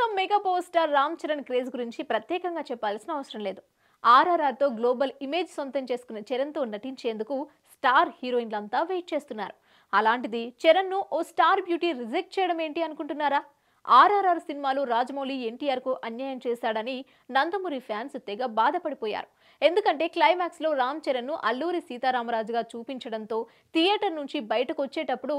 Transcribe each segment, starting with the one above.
ప్రస్తుతం mega power star Ram Charan craze గురించి ప్రత్యేకంగా చెప్పాల్సిన అవసరం లేదు. ఆర్ఆర్ఆర్తో గ్లోబల్ ఇమేజ్ సొంతం చేసుకున్న చరణ్తో నటించేందుకు స్టార్ హీరోయిన్లంతా వెయిట్ చేస్తున్నారు. అలాంటిది చరణ్ను ఓ స్టార్ బ్యూటీ రిజెక్ట్ చేయడం ఏంటి అనుకుంటున్నారా? ఆర్ఆర్ఆర్ సినిమాలో రాజమౌళి ఎన్టీఆర్కు అన్యాయం చేశాడని నందమూరి ఫ్యాన్స్ తెగ బాధపడిపోయారు. ఎందుకంటే క్లైమాక్స్ లో రామ్ చరణ్ ను అల్లూరి సీతారామరాజుగా చూపించడంతో థియేటర్ నుంచి బయటకు వచ్చేటప్పుడు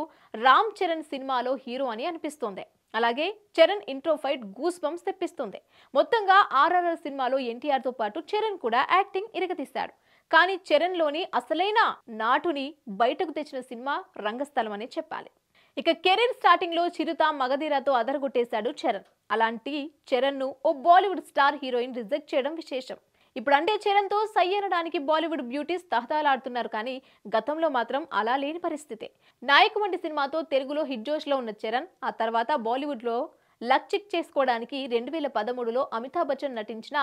రామ్ చరణ్ సినిమాలో హీరో అని అనిపిస్తోంది. అలాగే Charan intro fight goose bumps తెప్పిస్తుంది. మొత్తంగా ఆర్ఆర్ఆర్ సినిమాలో ఎన్టీఆర్ తో పాటు చరణ్ కూడా యాక్టింగ్ ఇరగతీశాడు. కానీ చరణ్ లోని అసలైన నాటుని బయటకు తెచ్చిన సినిమా రంగస్థలం అనే చెప్పాలి. ఇక కెరీర్ స్టార్టింగ్ లో చిరుత మగధీరతో అదరగొట్టేశాడు చరణ్. అలాంటి చరణ్ ను ఓ బాలీవుడ్ స్టార్ హీరోయిన్ రిజెక్ట్ చేయడం విశేషం. ఇప్పుడంటే చరణ్ తో సై అనడానికి బాలీవుడ్ బ్యూటీస్ తహతలాడుతున్నారు. కానీ గతంలో మాత్రం అలా లేని పరిస్థితి. నాయక్ వంటి సినిమాతో తెలుగులో హిట్ జోష్ లో ఉన్న చరణ్ ఆ తర్వాత బాలీవుడ్ లో లక్ చెక్ చేసుకోవడానికి 2013లో అమితాబ్ బచ్చన్ నటించిన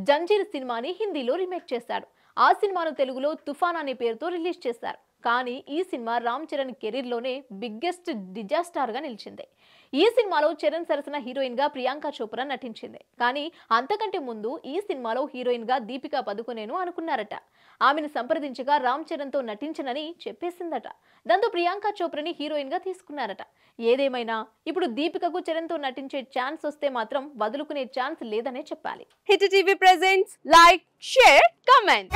జంజీర్ సినిమాని హిందీలో రీమేక్ చేశాడు. ఆ సినిమాను తెలుగులో తుఫాన్ అనే పేరుతో రిలీజ్ చేశారు. కానీ ఈ సినిమా రామ్ చరణ్ కెరీర్ లోనే బిగ్గెస్ట్ డిజాస్టర్ గా నిలిచింది. ఈ సినిమాలో చరణ్ సరసన హీరోయిన్ గా ప్రియాంక చోప్రా నటించింది. కానీ అంతకంటే ముందు ఈ సినిమాలో హీరోయిన్ గా దీపికా పదుకొనేను అనుకున్నారట. ఆమెను సంప్రదించగా రామ్ చరణ్ తో నటించనని చెప్పేసిందట. దాంతో ప్రియాంక చోప్రాని హీరోయిన్ గా తీసుకున్నారట. ఏదేమైనా ఇప్పుడు దీపికకు చరణ్ తో నటించే ఛాన్స్ వస్తే మాత్రం వదులుకునే ఛాన్స్ లేదనే చెప్పాలి. Hit TV presents like, share, comment.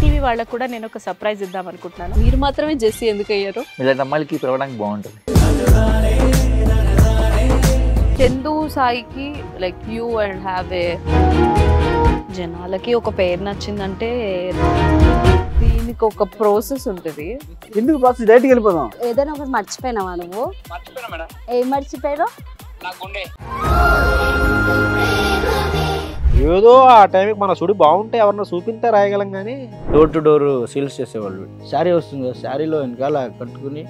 TV వాళ్ళకు కూడా నేను ఒక సర్ప్రైజ్ ఇద్దాం అనుకుంటున్నాను. మీరు మాత్రమే జెస్సీ ఎందుకు అయ్యారు? ఇలాంటి అమ్మాయిలకి పిలవడానికి బాగుంటుంది. చందు సాయికి like you and have a జనాలకి ఒక పేరు నచ్చిందంటే దీనికి ఒక ప్రాసెస్ ఉంటుంది. ఎందుకు ప్రాసెస్ డైరెక్ట్‌గా వెళ్ళిపోదాం. ఏదైనా ఒకటి మర్చిపోయినావా నువ్వు? మర్చిపోయినా మేడం. ఏం మర్చిపోయావు? నా గుండె. ఏదో ఆ టైంకి మన సుడి బాగుంటే ఎవరన్నా చూపిస్తే రాయగలం కానీ డోర్ టు డోర్ సేల్స్ చేసేవాళ్ళు. శారీ వస్తుంది కదా, శారీలో వెనకాల కట్టుకుని